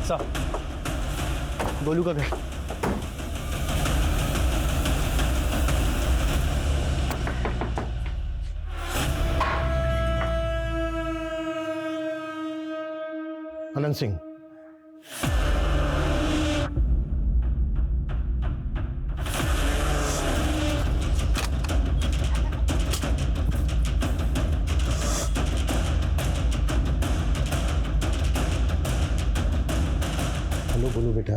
साहब, गोलू का घर। अनंत सिंह, हेलो गोलू बेटा,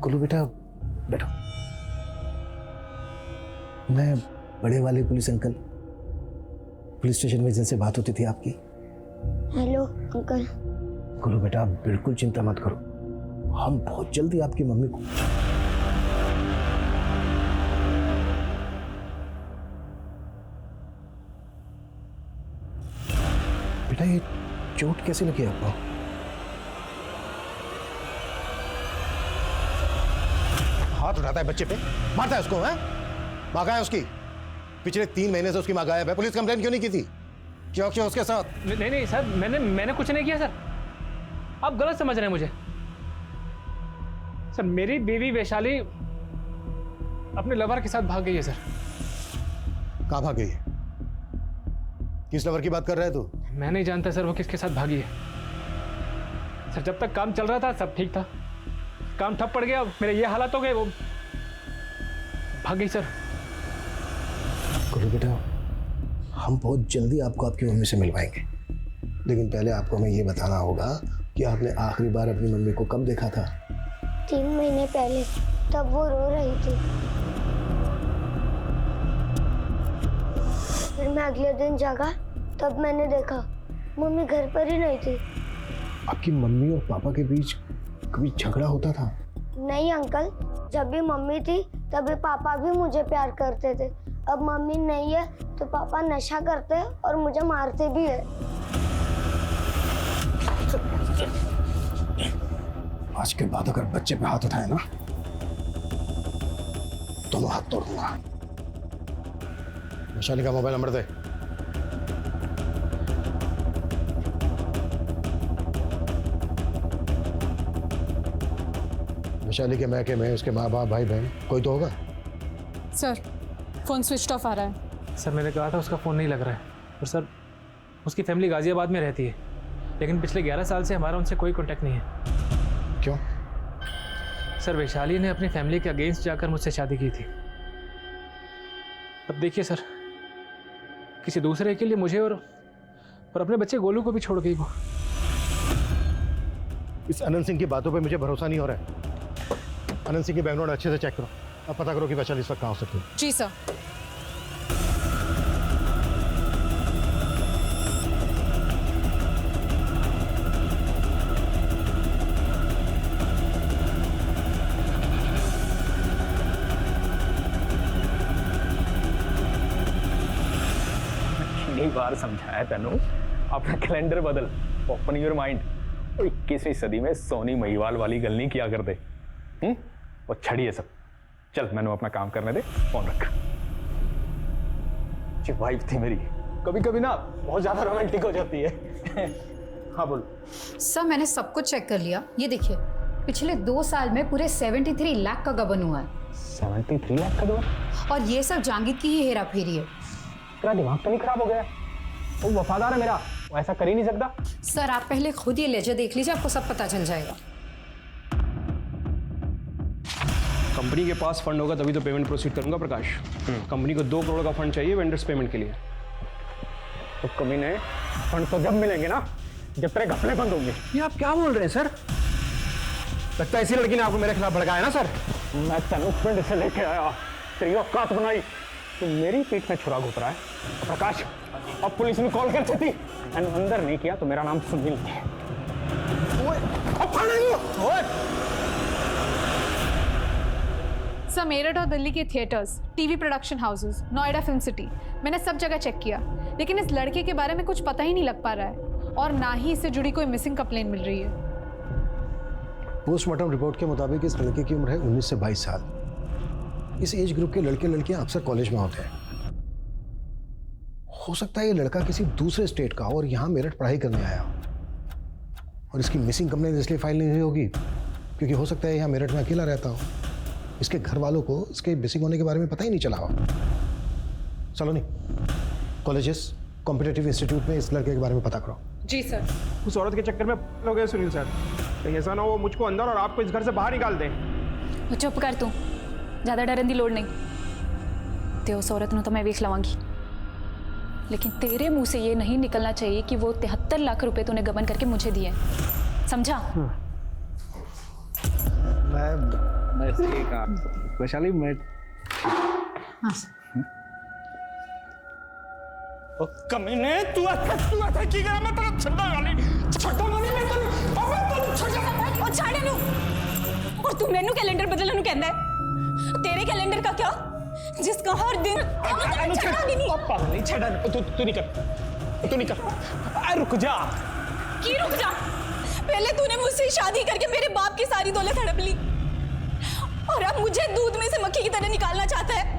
गोलू बेटा बैठो। मैं बड़े वाले पुलिस अंकल, पुलिस स्टेशन में जिनसे बात होती थी आपकी। Hello uncle. गोलू बेटा आप बिल्कुल चिंता मत करो, हम बहुत जल्दी आपकी मम्मी को। बेटा ये चोट कैसे लगी आपको? हाथ उठाता है बच्चे पे, मारता है उसको, है? माँ कहाँ है उसकी? पिछले 3 महीने से उसकी माँ गायब है। पुलिस कंप्लेंट क्यों नहीं की थी? क्या किया उसके साथ? नहीं सर, मैंने कुछ नहीं किया सर, आप गलत समझ रहे हैं मुझे। सर मेरी बीवी वैशाली अपने लवर के साथ भाग गई है सर। कहाँ भाग गई है? किस लवर की बात कर रहा है तू? मैं नहीं जानता सर वो किसके साथ भागी है। सर जब तक काम चल रहा था सब ठीक था, काम ठप पड़ गया, मेरे ये हालात हो गए, वो भाग गई सर। गुरु बेटा हम बहुत जल्दी आपको आपकी मम्मी से मिलवाएंगे, लेकिन पहले आपको हमें ये बताना होगा कि आपने आखिरी बार अपनी मम्मी को कब देखा था? 3 महीने पहले, तब वो रो रही थी। फिर मैं अगले दिन जागा, तब मैंने देखा मम्मी घर पर ही नहीं थी। आपकी मम्मी और पापा के बीच कभी झगड़ा होता था? नहीं अंकल, जब भी मम्मी थी तभी पापा भी मुझे प्यार करते थे। अब मम्मी नहीं है तो पापा नशा करते हैं और मुझे मारते भी है। आज के बाद अगर बच्चे पे हाथ उठाए ना, दोनों हाथ तोड़ दूंगा। वैशाली का मोबाइल नंबर दे। वैशाली के मैके में उसके माँ बाप भाई बहन कोई तो होगा? सर फोन स्विच ऑफ आ रहा है। सर मैंने कहा था उसका फ़ोन नहीं लग रहा है, और सर उसकी फैमिली गाजियाबाद में रहती है, लेकिन पिछले 11 साल से हमारा उनसे कोई कांटेक्ट नहीं है। क्यों? सर वैशाली ने अपनी फैमिली के अगेंस्ट जाकर मुझसे शादी की थी। अब देखिए सर, किसी दूसरे के लिए मुझे और अपने बच्चे गोलू को भी छोड़ गई वो। इस अनंत सिंह की बातों पे मुझे भरोसा नहीं हो रहा है। अनंत सिंह की बैकग्राउंड अच्छे से चेक करो, अब पता करो कि वैशाली इस वक्त कहाँ हो सकती है। जी सर। कितनी बार समझाया तेनू, अपना कैलेंडर बदल, ओपन योर माइंड। 21वीं सदी में सोनी महिवाल वाली गल नहीं किया करते। वो छड़ी है सब। चल मैंने अपना काम करने दे, फोन रख। जो वाइफ थी मेरी, कभी कभी ना बहुत ज्यादा रोमांटिक हो जाती है। हाँ बोल। सर मैंने सब कुछ चेक कर लिया, ये देखिए पिछले 2 साल में पूरे 73 लाख का गबन हुआ है। 73 लाख का गबन? और ये सब जांगिद की ही हेरा फेरी है। तेरा दिमाग तो नहीं खराब हो गया? वो वफादार है मेरा, वो ऐसा कर ही नहीं सकता। सर आप पहले खुद ये लेजर देख लीजिए, आपको सब पता चल जाएगा। कंपनी के पास फंड होगा तभी तो पेमेंट प्रोसीड करूंगा प्रकाश। कंपनी को 2 करोड़ का फंड चाहिए वेंडर्स पेमेंट के लिए। तो कमीने फंड तो जब मिलेंगे ना, जब तेरे घपले बंद होंगे। ये आप क्या बोल रहे हैं सर? लगता है इसी लड़की ने आपको मेरे खिलाफ भड़काया ना सर? मैं तेनू पिंड से लेके आया, तेरी औकात बनाई, तो मेरी पीठ में छुरा घुस रहा है। प्रकाश अब पुलिस ने कॉल कर देती, अंदर नहीं किया तो मेरा नाम सुनील है। सर मेरठ और दिल्ली के theatres, TV production houses, Noida film city, मैंने सब जगह चेक किया, लेकिन इस लड़के के बारे में कुछ पता ही नहीं लग पा रहा है, और ना ही इससे जुड़ी कोई मिसिंग कंप्लेंट मिल रही है। पोस्टमार्टम रिपोर्ट के मुताबिक इस लड़के की उम्र है 19 से 22 साल। इस एज ग्रुप के लड़के लड़कियां अक्सर कॉलेज में होते हैं। हो सकता है ये लड़का किसी दूसरे स्टेट का और यहाँ मेरठ पढ़ाई करने आया हो। और इसकी मिसिंग कंप्लेंट इसलिए फाइल नहीं हुई होगी क्योंकि हो सकता है यहाँ मेरठ में अकेला रहता हो, इसके घर वालों को इसके मिसिंग होने के बारे में पता ही नहीं चला हो। सलोनी, कॉलेजेस कॉम्पिटिटिव इंस्टीट्यूट में इस लड़के के बारे में पता करो। जी सर। उस औरत के चक्कर में हो गए सुनील सर, कहीं ऐसा ना हो मुझको अंदर और आपको इस घर से बाहर निकाल दें। वो चुप कर तू, ज़्यादा डरन की लोड़ नहीं। ते उस औरत को तो मैं वेख लवांगी, लेकिन तेरे मुंह से ये नहीं निकलना चाहिए कि वो 73 लाख रुपए तूने गबन करके मुझे दिए, समझा? मैं सही कहा वैशाली, मैं ओ कमीने तू आता की करा मैं तेरा छड्डा गाली मैं तन्नू पापा तन्नू छड्डा और छाड़े नु, और तू मेनू कैलेंडर बदलने नु कहंदा है। तेरे कैलेंडर का क्या, जिसका हर दिन छड़ा भी नहीं। पापा नहीं छड़ा, तू नहीं कर आ रुक जा। की रुक जा? पहले तूने मुझसे शादी करके मेरे बाप की सारी दौलत हड़प ली और अब मुझे दूध में से मक्खी की तरह निकालना चाहता है।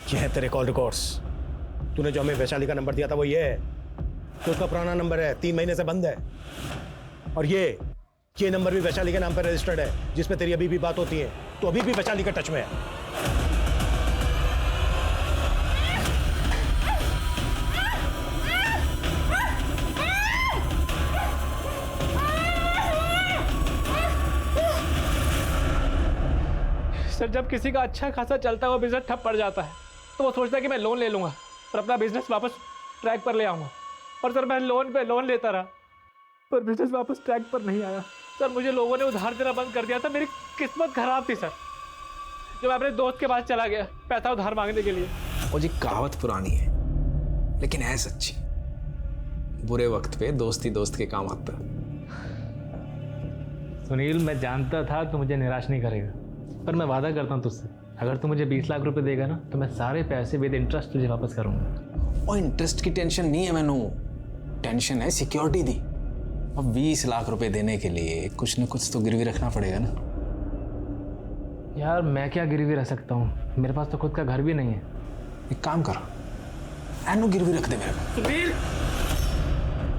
ये है तेरे कॉल रिकॉर्ड्स। तूने जो हमें वैशाली का नंबर दिया था वो ये है, तो उसका पुराना नंबर है, 3 महीने से बंद है। और ये नंबर भी वैशाली के नाम पर रजिस्टर्ड है, जिसमें तेरी अभी भी बात होती है, तो अभी भी वैशाली का टच में है। सर जब किसी का अच्छा खासा चलता हुआ बिजनेस ठप पड़ जाता है तो वो सोचता है कि मैं लोन ले लूँगा और अपना बिजनेस वापस ट्रैक पर ले आऊँगा। और सर मैं लोन पे लोन लेता रहा पर बिजनेस वापस ट्रैक पर नहीं आया। सर मुझे लोगों ने उधार देना बंद कर दिया था, मेरी किस्मत खराब थी सर। जब मैं अपने दोस्त के पास चला गया पैसा उधार मांगने के लिए। वो जी कहावत पुरानी है लेकिन है सच्ची, बुरे वक्त पे दोस्ती दोस्त के काम आता है। सुनील मैं जानता था तू मुझे निराश नहीं करेगा, पर मैं वादा करता हूँ तुझसे, अगर तू मुझे 20 लाख रुपए देगा ना तो मैं सारे पैसे विद इंटरेस्ट तुझे वापस करूँगा। और इंटरेस्ट की टेंशन नहीं है मैनू, टेंशन है सिक्योरिटी दी। अब 20 लाख रुपए देने के लिए कुछ न कुछ तो गिरवी रखना पड़ेगा ना। यार मैं क्या गिरवी रख सकता हूँ, मेरे पास तो खुद का घर भी नहीं है। एक काम करो, एनू गिरवी रख दे मेरे को। सुनील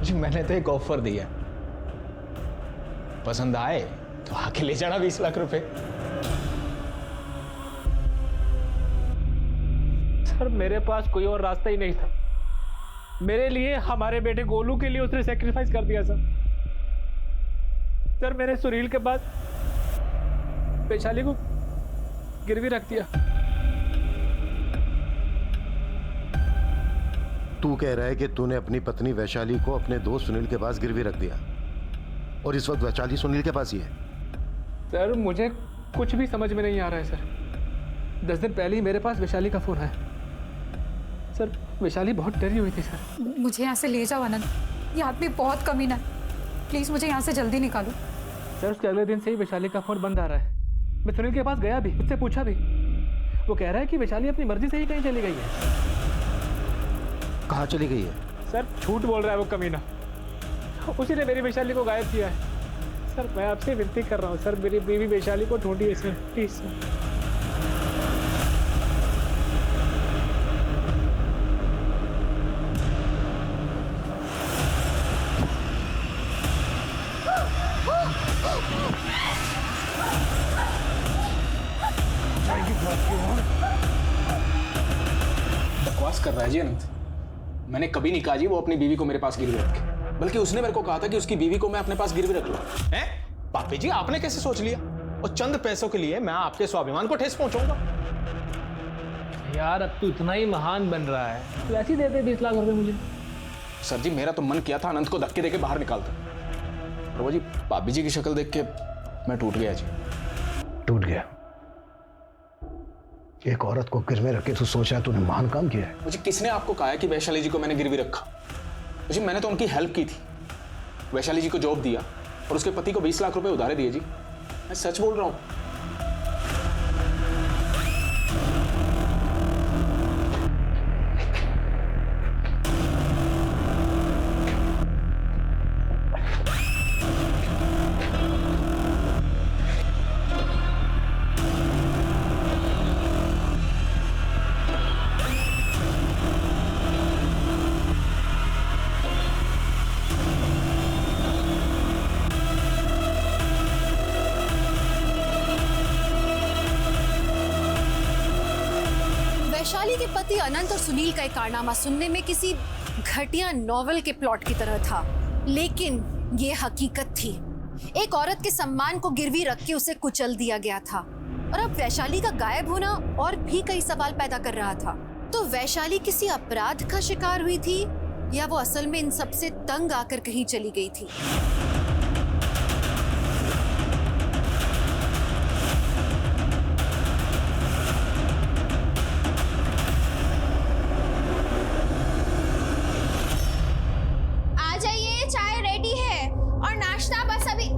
जी मैंने तो एक ऑफर दिया, पसंद आए तो आके ले जाना 20 लाख रुपए। सर मेरे पास कोई और रास्ता ही नहीं था। मेरे लिए, हमारे बेटे गोलू के लिए उसने सेक्रीफाइस कर दिया सर। सर मैंने सुनील के बाद वैशाली को गिरवी रख दिया। तू कह रहा है कि तूने अपनी पत्नी वैशाली को अपने दोस्त सुनील के पास गिरवी रख दिया और इस वक्त वैशाली सुनील के पास ही है? सर मुझे कुछ भी समझ में नहीं आ रहा है सर। 10 दिन पहले ही मेरे पास वैशाली का फोन है सर। वैशाली बहुत डरी हुई थी सर। मुझे यहाँ से ले जाओ आनंद, ये आदमी बहुत कमीना है। प्लीज़ मुझे यहाँ से जल्दी निकालो। सर उसके अगले दिन से ही वैशाली का फोन बंद आ रहा है। मैं सुनील के पास गया भी, उससे पूछा भी, वो कह रहा है कि वैशाली अपनी मर्जी से ही कहीं चली गई है। कहाँ चली गई है? सर झूठ बोल रहा है वो कमीना, उसी ने मेरी वैशाली को गायब किया है। सर मैं आपसे विनती कर रहा हूँ सर, मेरी बीवी वैशाली को ढूंढिए सर, प्लीज सर। बकवास कर रहा है जी अनंत। मैंने कभी नहीं कहा जी वो अपनी बीवी को मेरे पास गिरवी रखे, बल्कि उसने मेरे को कहा था कि उसकी बीवी को मैं अपने पास गिरवी रख लूं। हैं? पापी जी आपने कैसे सोच लिया? और चंद पैसों के लिए मैं आपके स्वाभिमान को ठेस पहुंचाऊंगा? यार अब तू इतना ही महान बन रहा है, तू ऐसे ही दे दे 20 लाख रुपए मुझे। सर जी मेरा तो मन किया था अनंत को धक्के देके बाहर निकालता, और वो जी भाभी जी की शक्ल देख के मैं टूट गया जी। टूट गया? एक औरत को गिरवे रख के तू सोच रहा है तूने महान काम किया है? मुझे किसने आपको कहा है कि वैशाली जी को मैंने गिरवी रखा? जी मैंने तो उनकी हेल्प की थी, वैशाली जी को जॉब दिया और उसके पति को 20 लाख रुपए उधारे दिए जी। मैं सच बोल रहा हूं। वैशाली के पति अनंत और सुनील का एक कारनामा सुनने में किसी घटिया नॉवेल के प्लॉट की तरह था, लेकिन ये हकीकत थी। एक औरत के सम्मान को गिरवी रख के उसे कुचल दिया गया था और अब वैशाली का गायब होना और भी कई सवाल पैदा कर रहा था। तो वैशाली किसी अपराध का शिकार हुई थी या वो असल में इन सब से तंग आकर कहीं चली गई थी? आ जाइए, चाय रेडी है और नाश्ता बस अभी।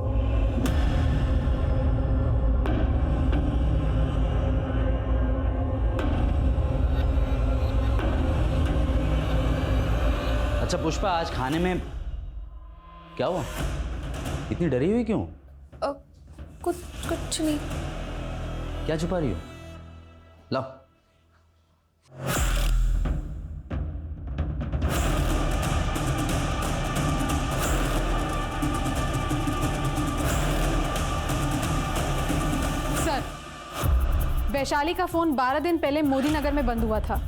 अच्छा पुष्पा, आज खाने में क्या हुआ? इतनी डरी हुई क्यों? कुछ नहीं। क्या छुपा रही हो? लाओ। सर, वैशाली का फोन 12 दिन पहले मोदी नगर में बंद हुआ था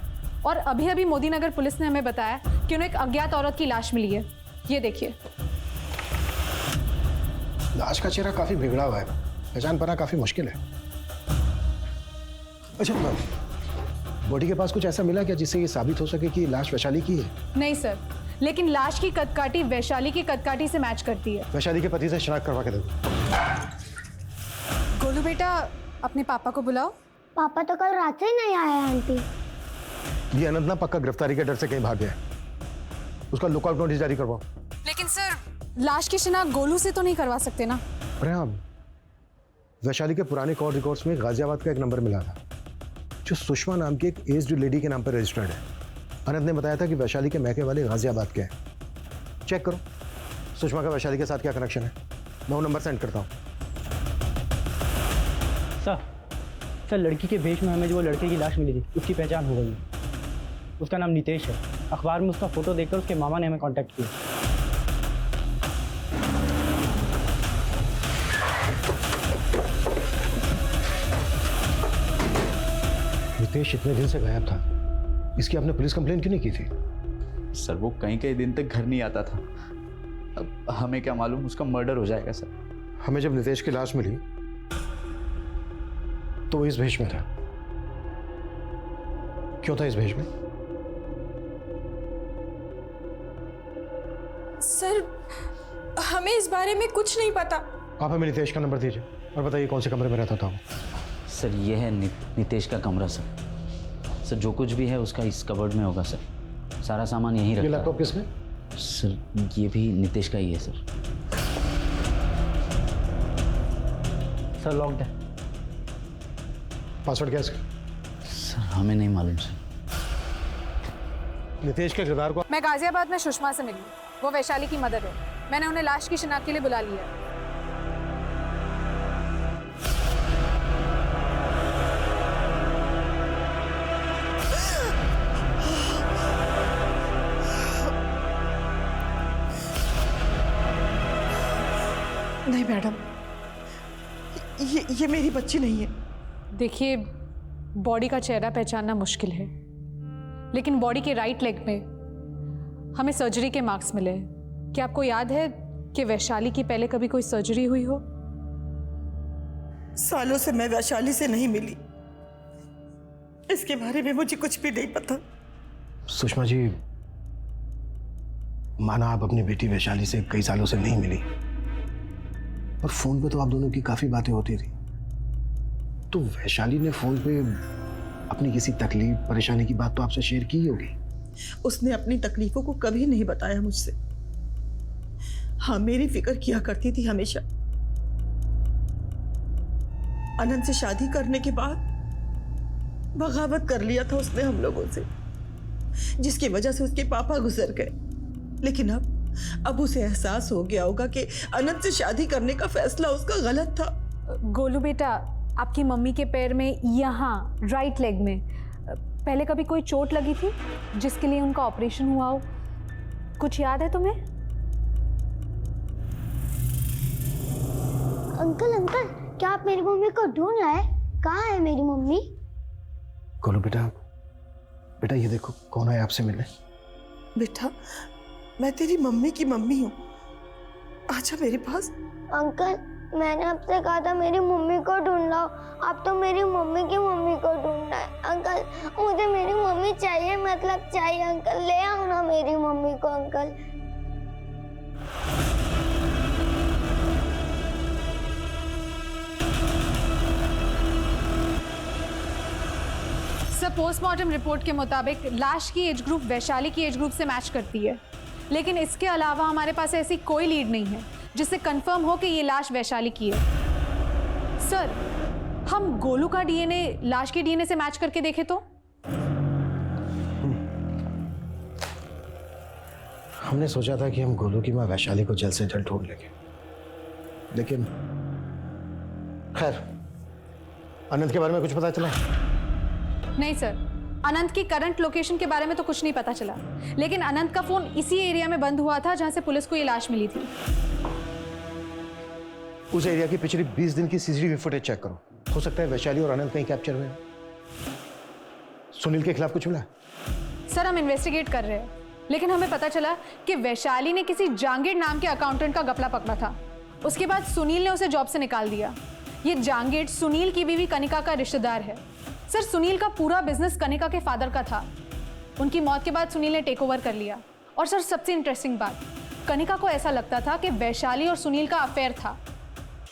और अभी अभी मोदी नगर पुलिस ने हमें बताया कि उन्हें एक अज्ञात औरत की लाश मिली है। ये देखिए। लाश का चेहरा काफी बिगड़ा हुआ है, पहचान पाना काफी मुश्किल है। अच्छा, बॉडी के पास कुछ ऐसा मिला क्या जिससे ये साबित हो सके कि लाश वैशाली की है? नहीं सर, लेकिन लाश की कदकाठी वैशाली की कदकाठी से मैच करती है। वैशाली के पति से शनाख्त करवा के दो। गोलू बेटा, अपने पापा को बुलाओ। पापा तो कल रात से ही नहीं आए आंटी। ये अनंत ना पक्का गिरफ्तारी के डर से कहीं भाग गया है। उसका लुकआउट नोटिस जारी करवाओ। लेकिन सर, लाश की शिनाख्त गोलू से तो नहीं करवा सकते ना? अरे हाँ, वैशाली के पुराने कॉल रिकॉर्ड्स में गाजियाबाद का एक नंबर मिला था जो सुषमा नाम की एक एज्ड लेडी के नाम पर रजिस्टर्ड है। अनंत ने बताया था कि वैशाली के मैके वाले गाजियाबाद के हैं। चेक करो सुषमा का वैशाली के साथ क्या कनेक्शन है। मैं वो नंबर सेंड करता हूँ। सर, लड़की के भेष में हमें जो वो लड़के की लाश मिली थी उसकी पहचान हो गई है। उसका नाम नितेश है। अखबार में उसका फोटो देखकर उसके मामा ने हमें कांटेक्ट किया। नितेश इतने दिन से गायब था, इसकी आपने पुलिस कंप्लेंट क्यों नहीं की थी? सर, वो कई दिन तक घर नहीं आता था। अब हमें क्या मालूम उसका मर्डर हो जाएगा सर। हमें जब नितेश की लाश मिली तो वो इस भेष में था। क्यों था इस भेष में? सर, हमें इस बारे में कुछ नहीं पता। आप हमें नितेश का नंबर दीजिए और बताइए कौन से कमरे में रहता था वो। सर, ये है नितेश का कमरा सर। सर, जो कुछ भी है उसका इस कबर्ड में होगा सर। सारा सामान यहीं रखा है। ये लैपटॉप किसमें? सर, ये भी नितेश का ही है सर। सर, लॉक्ड है। पासवर्ड क्या है इसका? सर, हमें नहीं मालूम सर। नितेश के किरदार को मैं गाजियाबाद में सुषमा से मिली। वो वैशाली की मदर है। मैंने उन्हें लाश की शिनाख्त के लिए बुला लिया है। नहीं मैडम, ये मेरी बच्ची नहीं है। देखिए, बॉडी का चेहरा पहचानना मुश्किल है, लेकिन बॉडी के राइट लेग में हमें सर्जरी के मार्क्स मिले हैं। क्या आपको याद है कि वैशाली की पहले कभी कोई सर्जरी हुई हो? सालों से मैं वैशाली से नहीं मिली, इसके बारे में मुझे कुछ भी नहीं पता। सुषमा जी, माना आप अपनी बेटी वैशाली से कई सालों से नहीं मिली, पर फोन पे तो आप दोनों की काफी बातें होती थी। तो वैशाली ने फोन पे अपनी किसी तकलीफ परेशानी की बात तो आपसे शेयर की होगी। उसने अपनी तकलीफों को कभी नहीं बताया मुझसे। हाँ, मेरी फिक्र किया करती थी हमेशा। अनंत से शादी करने के बाद बगावत कर लिया था उसने हम लोगों से, जिसकी वजह से उसके पापा गुजर गए। लेकिन अब उसे एहसास हो गया होगा कि अनंत से शादी करने का फैसला उसका गलत था। गोलू बेटा, आपकी मम्मी के पैर में यहाँ राइट लेग में पहले कभी कोई चोट लगी थी जिसके लिए उनका ऑपरेशन हुआ हो? कुछ याद है तुम्हें? अंकल अंकल, क्या आप मेरी मम्मी को ढूंढ रहे हैं? कहाँ है मेरी मम्मी? गोलू बेटा, बेटा ये देखो कौन है आपसे मिलने। बेटा मैं तेरी मम्मी की मम्मी हूँ, आजा मेरे पास। अंकल मैंने आपसे कहा था मेरी मम्मी को ढूंढ लाओ, आप तो मेरी मम्मी की मम्मी को ढूंढना है। अंकल मुझे मेरी मम्मी चाहिए, मतलब चाहिए। अंकल ले आओ ना मेरी मम्मी को अंकल। सर पोस्टमार्टम रिपोर्ट के मुताबिक लाश की एज ग्रुप वैशाली की एज ग्रुप से मैच करती है, लेकिन इसके अलावा हमारे पास ऐसी कोई लीड नहीं है जिससे कंफर्म हो कि ये लाश वैशाली की है। सर हम गोलू का डीएनए लाश के डीएनए से मैच करके देखें तो? हमने सोचा था कि हम गोलू की मां वैशाली को जल्द से जल्द ढूंढ लेंगे, लेकिन खैर अनंत के बारे में कुछ पता चला? नहीं सर, अनंत की करंट लोकेशन के बारे में तो कुछ नहीं पता चला, लेकिन अनंत का फोन इसी एरिया में बंद हुआ था जहां से पुलिस को ये लाश मिली थी। उस एरिया की पिछली 20 दिन की सीसीटीवी फुटेज चेक करो, हो सकता है वैशाली और अनंत कहीं कैप्चर हुए। सुनील के खिलाफ कुछ मिला? सर हम इन्वेस्टिगेट कर रहे हैं, लेकिन हमें पता चला कि वैशाली ने किसी जांगीर नाम के अकाउंटेंट का गपला पकड़ा था। उसके बाद सुनील ने उसे जॉब से निकाल दिया। ये जांगीर सुनील की बीवी कनिका का रिश्तेदार है। सर सुनील का पूरा बिजनेस कनिका के फादर का था। उनकी मौत के बाद सुनील ने टेक ओवर कर लिया। और सर सबसे इंटरेस्टिंग बात, कनिका को ऐसा लगता था कि वैशाली और सुनील का अफेयर था,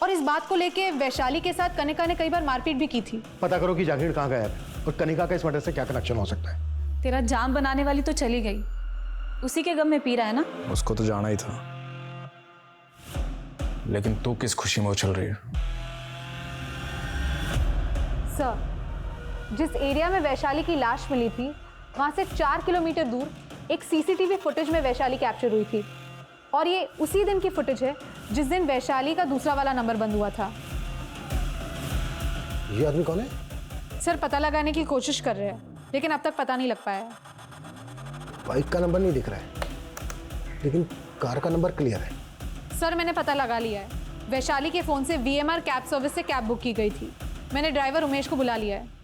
और इस बात को लेके वैशाली के साथ कनिका ने कई बार मारपीट भी की थी। पता करो कि जांगीर कहाँ गया है और कनिका का इस मर्डर से क्या कनेक्शन हो सकता है। तेरा जान बनाने वाली तो चली गई, उसी के गम में पी रहा है ना। उसको तो जाना ही था, लेकिन तू किस खुशी में उछल रही है? सर जिस एरिया में वैशाली की लाश मिली थी वहां से 4 किलोमीटर दूर एक सीसीटीवी फुटेज में वैशाली कैप्चर हुई थी, और ये उसी दिन की फुटेज है जिस दिन वैशाली का दूसरा वाला नंबर बंद हुआ था। ये आदमी कौन है? सर पता लगाने की कोशिश कर रहे हैं, लेकिन अब तक पता नहीं लग पाया। बाइक का नंबर नहीं दिख रहा है, लेकिन कार का नंबर क्लियर है। सर मैंने पता लगा लिया है, वैशाली के फोन से VMR कैब सर्विस से कैब बुक की गई थी। मैंने ड्राइवर उमेश को बुला लिया है।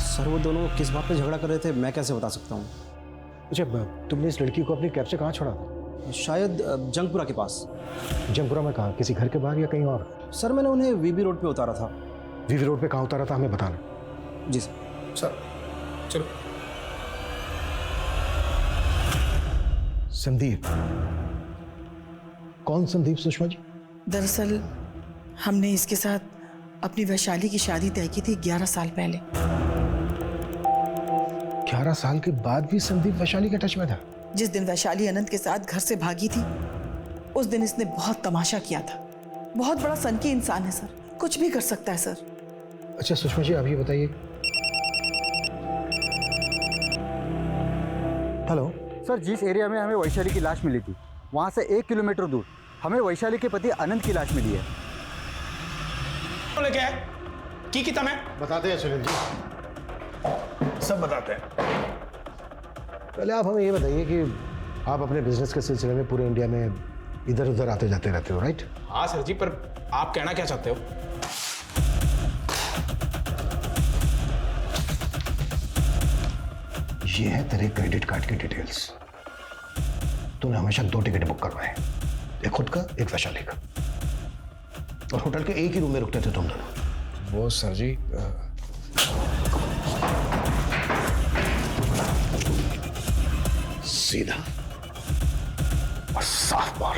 सर वो दोनों किस बात पे झगड़ा कर रहे थे मैं कैसे बता सकता हूँ? अच्छा तुमने इस लड़की को अपनी कैब से कहाँ छोड़ा था? शायद जंगपुरा के पास। जंगपुरा में कहाँ, किसी घर के बाहर या कहीं और? सर मैंने उन्हें VB रोड पे उतारा था। VB रोड पे कहाँ उतारा था हमें बताना। जी सर। चलो। संदीप? कौन संदीप सुषमा जी? दरअसल हमने इसके साथ अपनी वैशाली की शादी तय की थी 11 साल पहले। 11 साल के बाद भी संदीप वैशाली के टच में था? जिस दिन वैशाली अनंत के साथ घर से भागी थी उस दिन इसने बहुत तमाशा किया था। बहुत बड़ा सनकी इंसान है सर, कुछ भी कर सकता है सर। अच्छा सुषमा जी आप ये बताइए। हेलो सर, जिस एरिया में हमें वैशाली की लाश मिली थी वहां से 1 किलोमीटर दूर हमें वैशाली के पति अनंत की लाश मिली है। लेके आए की किता मैं बताते हैं सुनील जी, सब बताते हैं। पहले आप हमें ये बताइए कि आप अपने बिजनेस के सिलसिले में पूरे इंडिया में इधर उधर आते जाते रहते हो, राइट? हाँ सर जी, पर आप कहना क्या चाहते हो? ये है तेरे क्रेडिट कार्ड की डिटेल्स। तूने हमेशा 2 टिकट बुक करवाए, एक खुद का एक वैशाली का, और होटल के एक ही रूम में रुकते थे तुम दोनों। वो सर जी सीधा और साफ बाल।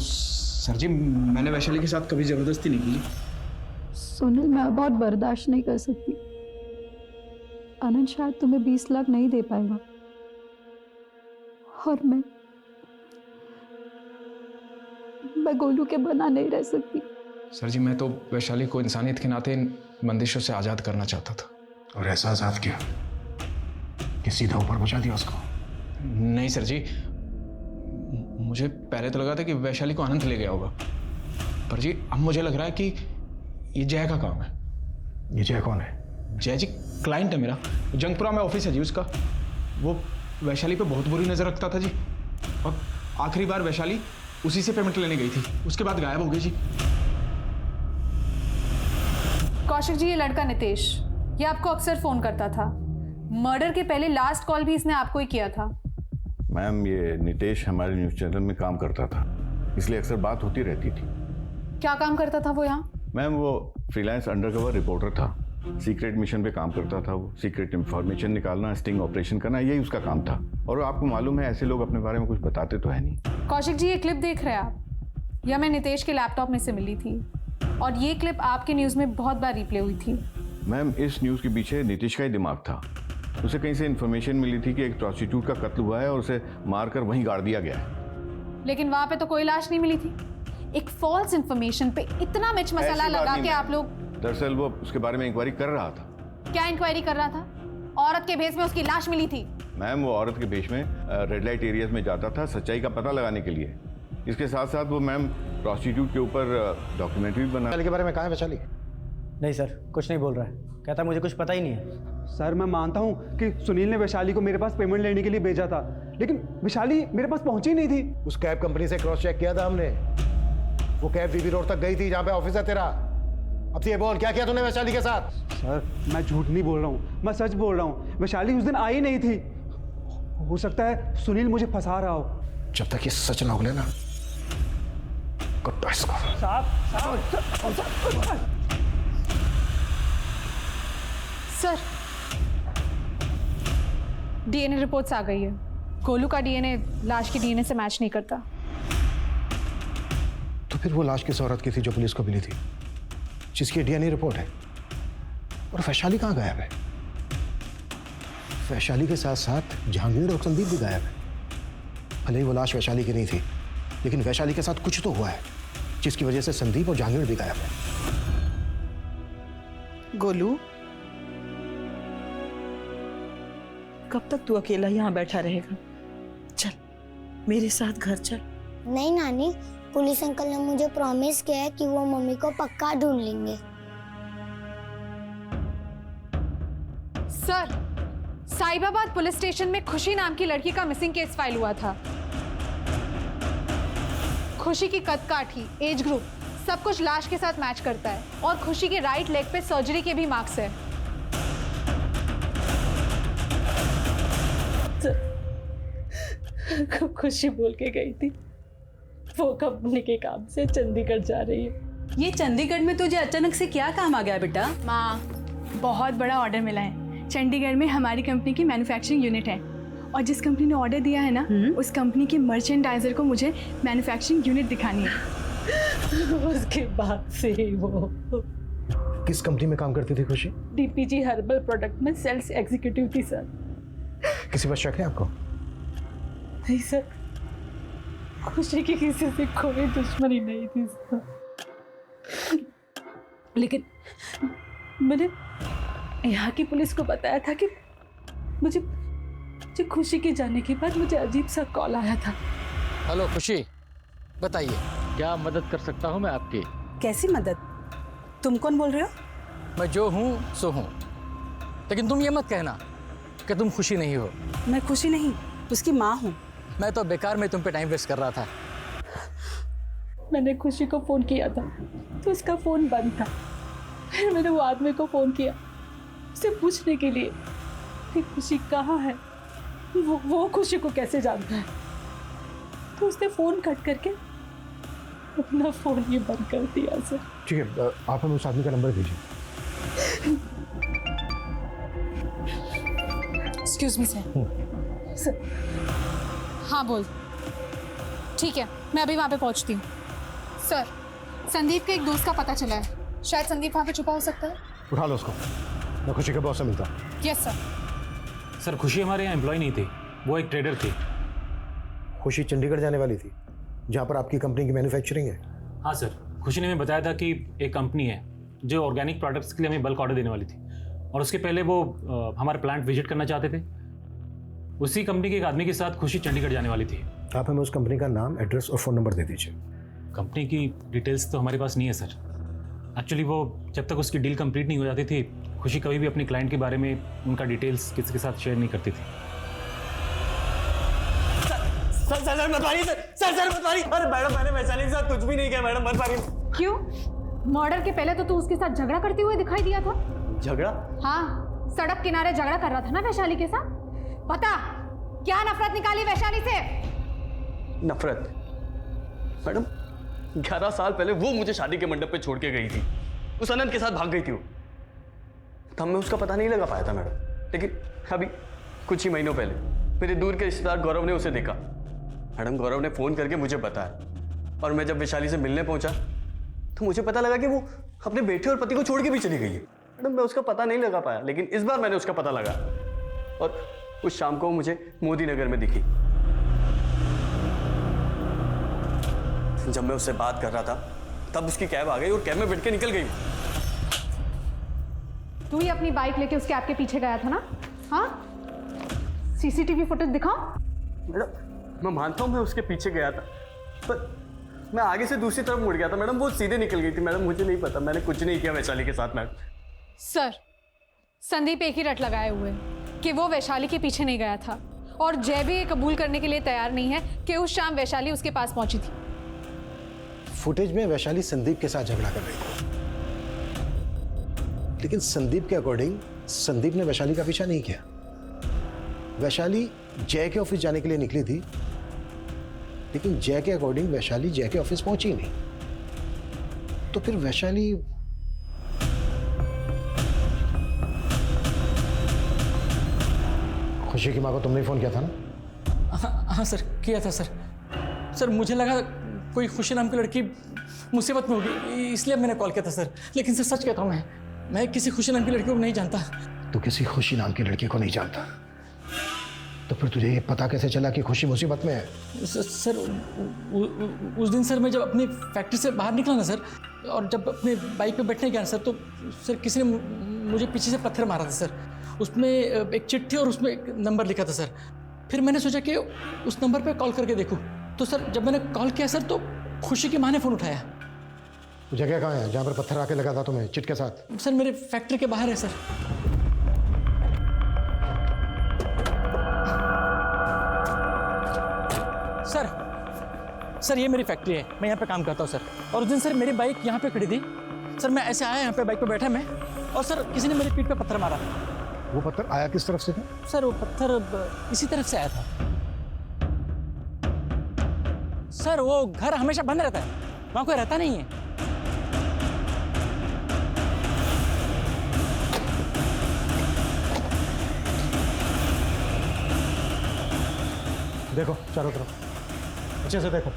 सर जी मैंने वैशाली के साथ कभी जबरदस्ती नहीं की। सुनील मैं अब और बर्दाश्त नहीं कर सकती। अनंत शायद तुम्हें 20 लाख नहीं दे पाएगा, और मैं गोलू के बना नहीं रह सकती। सर जी मैं तो वैशाली को इंसानियत के नाते इन बंदिशों से आज़ाद करना चाहता था। और ऐसा आज़ाद किया कि सीधा ऊपर पहुंचा दिया उसको? नहीं सर जी, मुझे पहले तो लगा था कि वैशाली को अनंत ले गया होगा, पर जी अब मुझे लग रहा है कि ये जय का काम है। ये जय कौन है? जय जी क्लाइंट है मेरा, जंगपुरा में ऑफिस है जी उसका। वो वैशाली पे बहुत बुरी नज़र रखता था जी, और आखिरी बार वैशाली उसी से पेमेंट लेने गई थी, उसके बाद गायब हो गई जी। कौशिक जी ये लड़का नितेश, ये आपको अक्सर फोन करता था। मर्डर के पहले लास्ट कॉल भी इसने आपको ही किया था। मैम ये नितेश हमारे न्यूज़ चैनल में काम करता था, इसलिए अक्सर बात होती रहती थी। क्या काम करता था वो यहाँ? मैम वो फ्रीलांस अंडरकवर रिपोर्टर था, सीक्रेट मिशन पे काम करता था। वो सीक्रेट इंफॉर्मेशन निकालना, स्टिंग ऑपरेशन करना, यही उसका काम था। और आपको मालूम है ऐसे लोग अपने बारे में कुछ बताते तो है नहीं। कौशिक जी, ये क्लिप देख रहे हैं आप? यह मैं नितेश के लैपटॉप में से मिली थी और ये क्लिप आपके न्यूज़ में बहुत बार रिप्ले हुई थी। मैम इस न्यूज़ के पीछे नितेश का ही दिमाग था। उसे कहीं से इन्फॉर्मेशन मिली थी कि एक प्रोस्टिट्यूट का कत्ल हुआ है और उसे मारकर वहीं गाड़ दिया गया है। लेकिन वहां पे तो कोई लाश नहीं मिली थी। एक फॉल्स इन्फॉर्मेशन पे इतना मिर्च मसाला लगा के आप लोग। दरअसल वो उसके बारे में इंक्वायरी कर रहा था। क्या इंक्वायरी कर रहा था? औरत के भेष में उसकी लाश मिली थी। मैम वो औरत के भेष में रेड लाइट एरियाज में जाता था सच्चाई का पता लगाने के लिए। इसके साथ साथ वो मैम प्रोस्टिट्यूट के ऊपर डॉक्यूमेंट्री बना। वैशाली के बारे में कहाँ है वैशाली? नहीं सर, कुछ नहीं बोल रहा है। कहता मुझे कुछ पता ही नहीं है। सर मैं मानता हूँ कि सुनील ने वैशाली को मेरे पास पेमेंट लेने के लिए भेजा था, लेकिन वैशाली मेरे पास पहुंची नहीं थी। उस कैब कंपनी से क्रॉस चेक किया था हमने। वो कैब बीबी रोड तक गई थी जहाँ पे ऑफिस है तेरा। अब ये बोल, क्या किया तूने वैशाली के साथ? सर मैं झूठ नहीं बोल रहा हूँ, मैं सच बोल रहा हूँ। वैशाली उस दिन आई नहीं थी। हो सकता है सुनील मुझे फंसा रहा हो। जब तक ये सच ना उगले ना, कुत्ता इसको। सर, डीएनए रिपोर्ट्स आ गई है। गोलू का डीएनए लाश की डीएनए से मैच नहीं करता। तो फिर वो लाश किस औरत की थी जो पुलिस को मिली थी, जिसकी डीएनए रिपोर्ट है? और वैशाली कहाँ गायब है? वैशाली के साथ साथ जहांगीर और संदीप भी गायब है। भले ही वो लाश वैशाली की नहीं थी, लेकिन वैशाली के साथ कुछ तो हुआ है जिसकी वजह से संदीप और जहांगीर भी गायब है। गोलू, कब तक तू अकेला यहाँ बैठा रहेगा? चल मेरे साथ घर चल। नहीं नानी, पुलिस अंकल ने मुझे प्रॉमिस किया है कि वो मम्मी को पक्का ढूंढ लेंगे। सर, साहिबाबाद पुलिस स्टेशन में खुशी नाम की लड़की का मिसिंग केस फाइल हुआ था। खुशी की कद काठी, एज ग्रुप, सब कुछ लाश के साथ मैच करता है और खुशी के राइट लेग पे सर्जरी के भी मार्क्स है। खुशी बोल के गई थी वो कंपनी के काम से चंडीगढ़ जा रही है। ये चंडीगढ़ में तुझे अचानक से क्या काम आ गया बेटा? माँ, बहुत बड़ा ऑर्डर मिला है। चंडीगढ़ में हमारी कंपनी की मैन्युफैक्चरिंग यूनिट है और जिस कंपनी ने ऑर्डर दिया है ना, उस कंपनी के मर्चेंडाइजर को मुझे मैन्युफैक्चरिंग यूनिट दिखानी है। उसके बाद से वो किस कंपनी में काम करती थी खुशी? डीपीजी हर्बल प्रोडक्ट में सेल्स एग्जीक्यूटिव थी सर। किसी पर शक है आपको? नहीं सर, खुशी की किसी से कोई दुश्मनी नहीं थी सर। लेकिन मैंने यहाँ की पुलिस को बताया था कि मुझे खुशी के जाने के बाद मुझे अजीब सा कॉल आया था। हेलो खुशी, बताइए क्या मदद कर सकता हूँ मैं आपकी? कैसी मदद? तुम कौन बोल रहे हो? मैं जो हूँ सो हूँ, लेकिन तुम ये मत कहना कि तुम खुशी नहीं हो। मैं खुशी नहीं, उसकी माँ हूँ। मैं तो बेकार में तुम पे टाइम वेस्ट कर रहा था। मैंने खुशी को फ़ोन किया था तो उसका फ़ोन बंद था। फिर मैंने वो आदमी को फ़ोन किया उसे पूछने के लिए कि खुशी कहाँ है, वो खुशी को कैसे जानता है। तो उसने फ़ोन कट करके अपना फ़ोन ही बंद कर दिया सर। ठीक है, आप हमें उस आदमी का नंबर दीजिए। Excuse me sir. हाँ बोल। ठीक है, मैं अभी वहाँ पे पहुँचती हूँ। सर, संदीप के एक दोस्त का पता चला है, शायद संदीप वहाँ पे छुपा हो सकता है। उठा लो उसको, मैं खुशी के बॉस से मिलता हूँ। Yes sir. सर खुशी हमारे यहाँ एम्प्लॉय नहीं थी, वो एक ट्रेडर थी। खुशी चंडीगढ़ जाने वाली थी जहाँ पर आपकी कंपनी की मैन्युफैक्चरिंग है। हाँ सर, खुशी ने हमें बताया था कि एक कंपनी है जो ऑर्गेनिक प्रोडक्ट्स के लिए हमें बल्क ऑर्डर देने वाली थी और उसके पहले वो हमारा प्लांट विजिट करना चाहते थे। उसी कंपनी के एक आदमी के साथ खुशी चंडीगढ़ जाने वाली थी। आप हमें उस कंपनी का नाम, एड्रेस और फ़ोन नंबर दे दीजिए। कंपनी की डिटेल्स तो हमारे पास नहीं है सर। एक्चुअली वो जब तक उसकी डील कंप्लीट नहीं हो जाती थी, खुशी कभी भी अपने क्लाइंट के बारे में उनका डिटेल्स किसी के साथ शेयर नहीं करती थी। सर मत मारिए सर मत मारिए। अरे मैडम, मैंने वैशाली के साथ कुछ भी नहीं किया मैडम, मत मारिए। क्यों? मर्डर के पहले तो तू उसके साथ झगड़ा करते हुए दिखाई दिया था। झगड़ा? हाँ, सड़क किनारे झगड़ा कर रहा था ना वैशाली के साथ? बता, क्या नफरत निकाली वैशाली से? नफरत? मैडम 11 साल पहले वो मुझे शादी के मंडप पे छोड़ के गई थी, उस अनंत के साथ भाग गई थी वो। तब मैं उसका पता नहीं लगा पाया था मैडम, लेकिन अभी कुछ ही महीनों पहले मेरे दूर के रिश्तेदार गौरव ने उसे देखा। मैडम गौरव ने फोन करके मुझे बताया, और मैं जब वैशाली से मिलने पहुंचा तो मुझे पता लगा कि वो अपने बेटे और पति को छोड़ के भी चली गई है। मैडम मैं उसका पता नहीं लगा पाया, लेकिन इस बार मैंने उसका पता लगा, और उस शाम को मुझे मोदी नगर में दिखी। जब मैं उससे बात कर रहा था तब उसकी कैब आ गई और कैब में बैठ के निकल गई। तू ही अपनी बाइक लेके उसके कैब के पीछे गया था ना? हाँ, सीसीटीवी फुटेज दिखाओ। मैडम मैं मानता हूँ मैं उसके पीछे गया था, पर मैं आगे से दूसरी तरफ मुड़ गया था मैडम, वो सीधे निकल गई थी। मैडम मुझे नहीं पता, मैंने कुछ नहीं किया वैशाली के साथ। मैडम सर, संदीप एक ही रट लगाए हुए कि वो वैशाली के पीछे नहीं गया था, और जय भी ये कबूल करने के लिए तैयार नहीं है कि उस शाम वैशाली उसके पास पहुंची थी। फुटेज में वैशाली संदीप के साथ झगड़ा कर रही थी, लेकिन संदीप के अकॉर्डिंग संदीप ने वैशाली का पीछा नहीं किया। वैशाली जय के ऑफिस जाने के लिए निकली थी, लेकिन जय के अकॉर्डिंग वैशाली जय के ऑफिस पहुंची नहीं। तो फिर वैशाली खुशी की मां को तुमने फोन किया था ना? हाँ सर, किया था सर। सर मुझे लगा कोई खुशी नाम की लड़की मुसीबत में होगी, इसलिए मैंने कॉल किया था सर। लेकिन सर सच कहता हूँ, मैं किसी खुशी नाम की लड़की को नहीं जानता। तू किसी खुशी नाम की लड़की को नहीं जानता? तो फिर तुझे ये पता कैसे चला कि खुशी मुसीबत में है? सर उस दिन सर मैं जब अपनी फैक्ट्री से बाहर निकला ना सर, और जब अपने बाइक पे बैठने गया सर, तो सर किसी ने मुझे पीछे से पत्थर मारा था सर। उसमें एक चिट्ठी और उसमें एक नंबर लिखा था सर। फिर मैंने सोचा कि उस नंबर पे कॉल करके देखूं, तो सर जब मैंने कॉल किया सर, तो खुशी की माँ ने फ़ोन उठाया। जगह कहाँ है जहाँ पर पत्थर आके लगा था तुम्हें चिट के साथ? सर मेरे फैक्ट्री के बाहर है सर। सर ये मेरी फैक्ट्री है, मैं यहाँ पे काम करता हूँ सर। और उस दिन सर मेरी बाइक यहाँ पे खड़ी थी सर, मैं ऐसे आया यहाँ पे, बाइक पे बैठा मैं, और सर किसी ने मेरी पीठ पे पत्थर मारा। वो पत्थर आया किस तरफ से था? सर वो पत्थर इसी तरफ से आया था सर। वो घर हमेशा बंद रहता है, वहाँ कोई रहता नहीं है। देखो चारों तरफ अच्छे से देखो।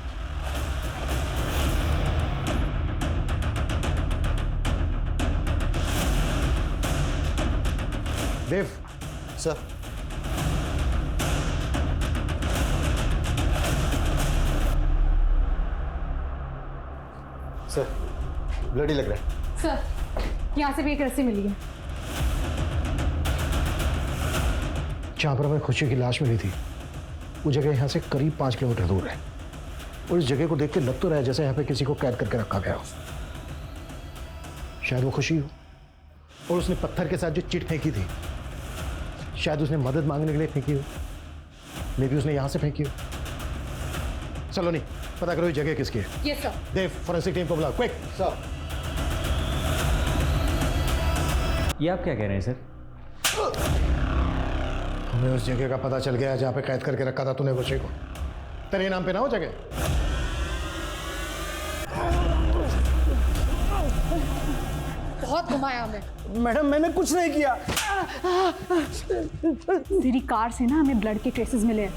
देव सर, सर ब्लडी लग रहा है सर। यहाँ से भी एक रस्सी मिली है। जहाँ पर हमें खुशी की लाश मिली थी वो जगह यहाँ से करीब 5 किलोमीटर दूर है, और इस जगह को देख के लग तो रहा है जैसे यहाँ पे किसी को कैद करके रखा गया हो। शायद वो खुशी हो, और उसने पत्थर के साथ जो चिट फेंकी थी शायद उसने मदद मांगने के लिए फेंकी हो, मे भी उसने यहाँ से फेंकी हो। चलो नहीं पता करो ये जगह किसकी है। Yes sir. Dev forensic team को बुलाओ क्विक। सर ये आप क्या कह रहे हैं सर? हमें उस जगह का पता चल गया जहाँ पे कैद करके रखा था तूने खुशी को। तेरे नाम पे ना हो जगह? बहुत घुमाया हमें। मैडम मैंने कुछ नहीं किया। तेरी कार से ना हमें ब्लड के ट्रेसेस मिले हैं।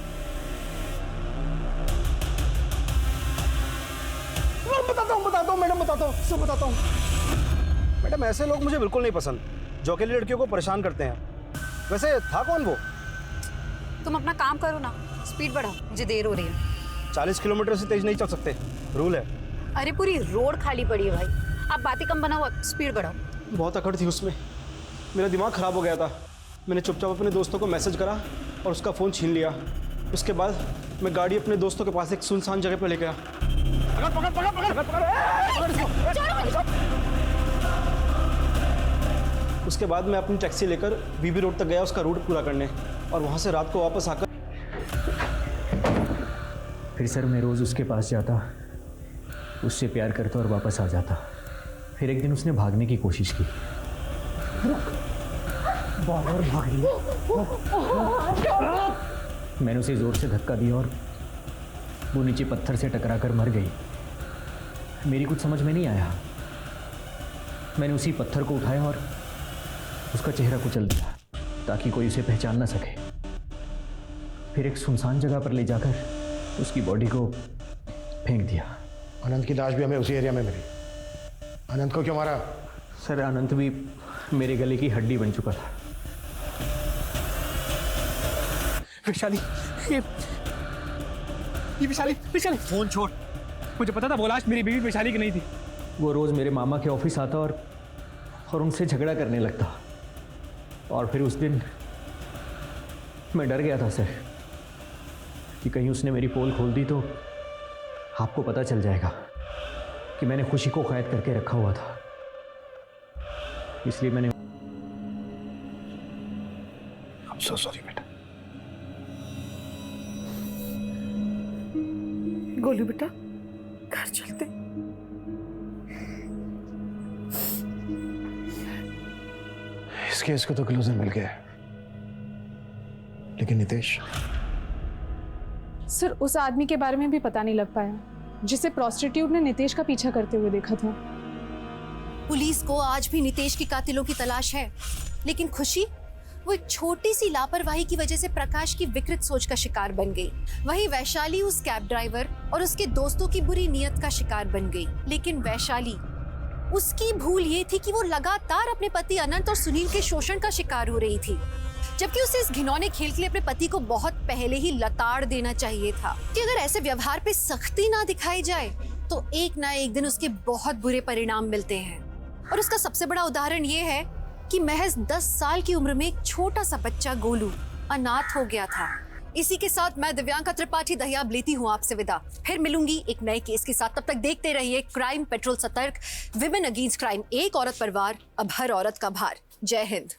बताता हूँ मैडम, बताता हूँ, सब बताता हूँ। मैडम ऐसे लोग मुझे बिल्कुल नहीं पसंद, जो अकेली लड़कियों को परेशान करते हैं। वैसे था कौन वो? तुम अपना काम करो ना, स्पीड बढ़ाओ, मुझे देर हो रही है। 40 किलोमीटर से तेज नहीं चल सकते, रूल है। अरे पूरी रोड खाली पड़ी है भाई, आप बातें कम बनाओ, स्पीड बढ़ाओ। बहुत अकड़ थी उसमें, मेरा दिमाग खराब हो गया था। मैंने चुपचाप अपने दोस्तों को मैसेज करा और उसका फ़ोन छीन लिया। उसके बाद मैं गाड़ी अपने दोस्तों के पास एक सुनसान जगह पर ले गया। उसके बाद मैं अपनी टैक्सी लेकर बीबी रोड तक गया उसका रूट पूरा करने, और वहाँ से रात को वापस आकर फिर सर मैं रोज़ उसके पास जाता, उससे प्यार करता और वापस आ जाता। फिर एक दिन उसने भागने की कोशिश की। बाहर भाग रही है। मैंने उसे जोर से धक्का दिया और वो नीचे पत्थर से टकराकर मर गई। मेरी कुछ समझ में नहीं आया। मैंने उसी पत्थर को उठाया और उसका चेहरा कुचल दिया ताकि कोई उसे पहचान ना सके। फिर एक सुनसान जगह पर ले जाकर उसकी बॉडी को फेंक दिया। अनंत की लाश भी हमें उसी एरिया में मिली। अनंत को क्यों मारा? सर अनंत भी मेरे गले की हड्डी बन चुका था। वैशाली, ये वैशाली, वैशाली फोन छोड़। मुझे पता था वो लाश मेरी बीवी वैशाली की नहीं थी। वो रोज मेरे मामा के ऑफिस आता और उनसे झगड़ा करने लगता। और फिर उस दिन मैं डर गया था सर कि कहीं उसने मेरी पोल खोल दी तो आपको पता चल जाएगा कि मैंने खुशी को कैद करके रखा हुआ था। इसलिए मैंने I'm so sorry बेटा। गोलू बेटा, घर चलते। इस केस को तो क्लोजर मिल गया, लेकिन नितेश। सर उस आदमी के बारे में भी पता नहीं लग पाया जिसे प्रोस्टिट्यूट ने नितेश का पीछा करते हुए देखा था। पुलिस को आज भी नितेश की कातिलों की तलाश है, लेकिन खुशी वो एक छोटी सी लापरवाही की वजह से प्रकाश की विकृत सोच का शिकार बन गई। वहीं वैशाली उस कैब ड्राइवर और उसके दोस्तों की बुरी नीयत का शिकार बन गई। लेकिन वैशाली, उसकी भूल ये थी कि वो लगातार अपने पति अनंत और सुनील के शोषण का शिकार हो रही थी, जबकि उसे इस घिनौने खेल के लिए अपने पति को बहुत पहले ही लताड़ देना चाहिए था कि अगर ऐसे व्यवहार पे सख्ती ना दिखाई जाए तो एक ना एक दिन उसके बहुत बुरे परिणाम मिलते हैं। और उसका सबसे बड़ा उदाहरण ये है कि महज 10 साल की उम्र में एक छोटा सा बच्चा गोलू अनाथ हो गया था। इसी के साथ मैं दिव्यांका त्रिपाठी दहियाब लेती हूँ आपसे विदा। फिर मिलूंगी एक नए केस के साथ। तब तक देखते रहिए क्राइम पेट्रोल सतर्क, विमेन अगेंस्ट क्राइम, एक औरत पर वार, अब हर औरत का भार। जय हिंद।